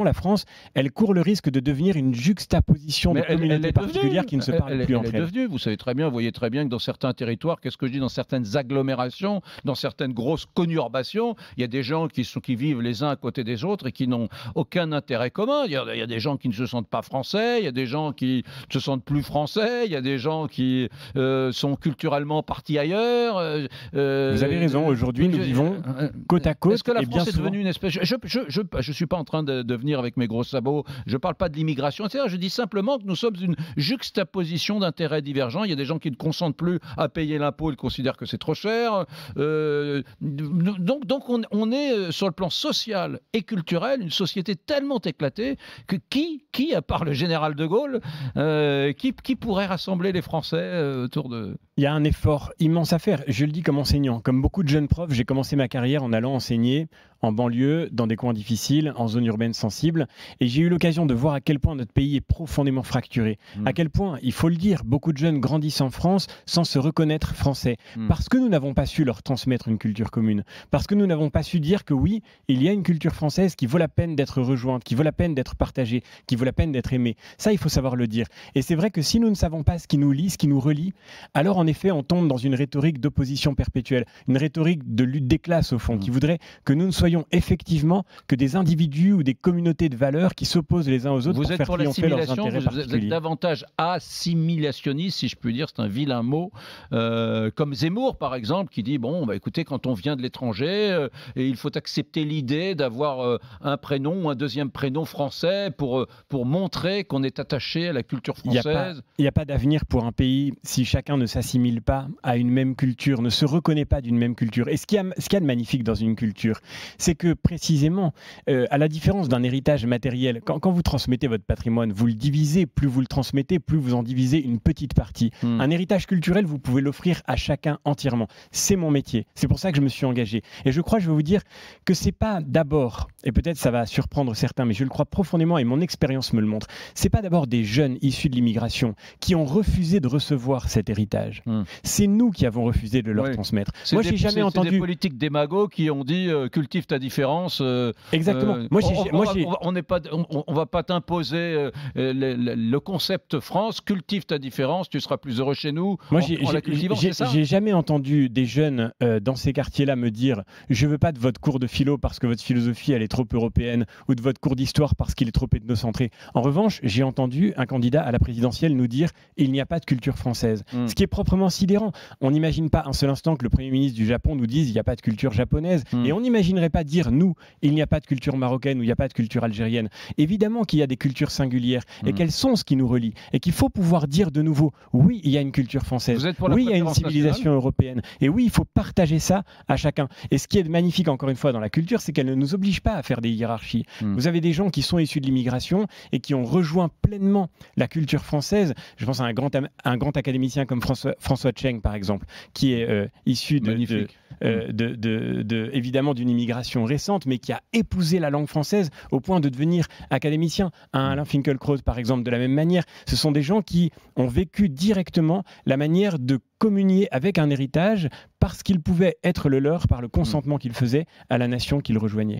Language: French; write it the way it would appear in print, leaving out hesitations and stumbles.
la France, elle court le risque de devenir une juxtaposition de communautés particulières qui ne se parlent plus entre elles. Elle est devenue, vous savez très bien, vous voyez très bien que dans certains territoires, qu'est-ce que je dis, dans certaines agglomérations, dans certaines grosses conurbations, il y a des gens qui vivent les uns à côté des autres et qui n'ont aucun intérêt commun. Il y a des gens qui ne se sentent pas français, il y a des gens qui ne se sentent plus français, il y a des gens qui sont culturellement partis ailleurs. Vous avez raison, aujourd'hui nous vivons côte à côte. Est-ce que la France est devenue une espèce... Je suis pas en train de venir avec mes gros sabots, je ne parle pas de l'immigration, etc. Je dis simplement que nous sommes une juxtaposition d'intérêts divergents. Il y a des gens qui ne consentent plus à payer l'impôt, ils considèrent que c'est trop cher. Donc on est sur le plan social et culturel une société tellement éclatée que qui à part le général de Gaulle, qui pourrait rassembler les Français autour de... Il y a un effort immense à faire. Je le dis comme enseignant. Comme beaucoup de jeunes profs, j'ai commencé ma carrière en allant enseigner en banlieue, dans des coins difficiles, en zone urbaine sensible. Et j'ai eu l'occasion de voir à quel point notre pays est profondément fracturé. À quel point, il faut le dire, beaucoup de jeunes grandissent en France sans se reconnaître français. Parce que nous n'avons pas su leur transmettre une culture commune. Parce que nous n'avons pas su dire que oui, il y a une culture française qui vaut la peine d'être rejointe, qui vaut la peine d'être partagée, qui vaut la peine d'être aimée. Ça, il faut savoir le dire. Et c'est vrai que si nous ne savons pas ce qui nous lie, ce qui nous relie, alors en effet, on tombe dans une rhétorique d'opposition perpétuelle, une rhétorique de lutte des classes, au fond, qui voudrait que nous ne soyons effectivement que des individus ou des communautés de valeurs qui s'opposent les uns aux autres pour faire triompher leurs intérêts particuliers. Vous êtes davantage assimilationniste, si je puis dire, c'est un vilain mot, comme Zemmour, par exemple, qui dit, bon, bah, écoutez, quand on vient de l'étranger, il faut accepter l'idée d'avoir un prénom ou un deuxième prénom français pour montrer qu'on est attaché à la culture française. Il n'y a pas d'avenir pour un pays si chacun ne s'assimile pas à une même culture, ne se reconnaît pas d'une même culture. Et ce qu'il y a de magnifique dans une culture, c'est que précisément, à la différence d'un héritage matériel, quand vous transmettez votre patrimoine, vous le divisez, plus vous le transmettez, plus vous en divisez une petite partie. Un héritage culturel, vous pouvez l'offrir à chacun entièrement. C'est mon métier, c'est pour ça que je me suis engagé. Et je crois, je vais vous dire, que c'est pas d'abord, et peut-être ça va surprendre certains, mais je le crois profondément et mon expérience me le montre, c'est pas d'abord des jeunes issus de l'immigration qui ont refusé de recevoir cet héritage. C'est nous qui avons refusé de leur transmettre. Moi, j'ai jamais entendu des politiques démagogues qui ont dit cultive ta différence. Exactement. On ne va pas t'imposer le concept France. Cultive ta différence, tu seras plus heureux chez nous. Moi, j'ai jamais entendu des jeunes dans ces quartiers-là me dire je veux pas de votre cours de philo parce que votre philosophie elle est trop européenne ou de votre cours d'histoire parce qu'il est trop ethnocentré. En revanche, j'ai entendu un candidat à la présidentielle nous dire il n'y a pas de culture française. Ce qui est proprement sidérant. On n'imagine pas un seul instant que le Premier ministre du Japon nous dise il n'y a pas de culture japonaise. Et on n'imaginerait pas dire nous, il n'y a pas de culture marocaine ou il n'y a pas de culture algérienne. Évidemment qu'il y a des cultures singulières et qu'elles sont ce qui nous relie. Et qu'il faut pouvoir dire de nouveau oui, il y a une culture française. Oui, il y a une civilisation européenne. Et oui, il faut partager ça à chacun. Et ce qui est magnifique, encore une fois, dans la culture, c'est qu'elle ne nous oblige pas à faire des hiérarchies. Vous avez des gens qui sont issus de l'immigration et qui ont rejoint pleinement la culture française. Je pense à un grand académicien comme François Cheng, par exemple, qui est issu évidemment d'une immigration récente, mais qui a épousé la langue française au point de devenir académicien. Un Alain Finkielkraut, par exemple, de la même manière. Ce sont des gens qui ont vécu directement la manière de communier avec un héritage parce qu'il pouvait être le leur par le consentement qu'ils faisaient à la nation qu'ils rejoignaient.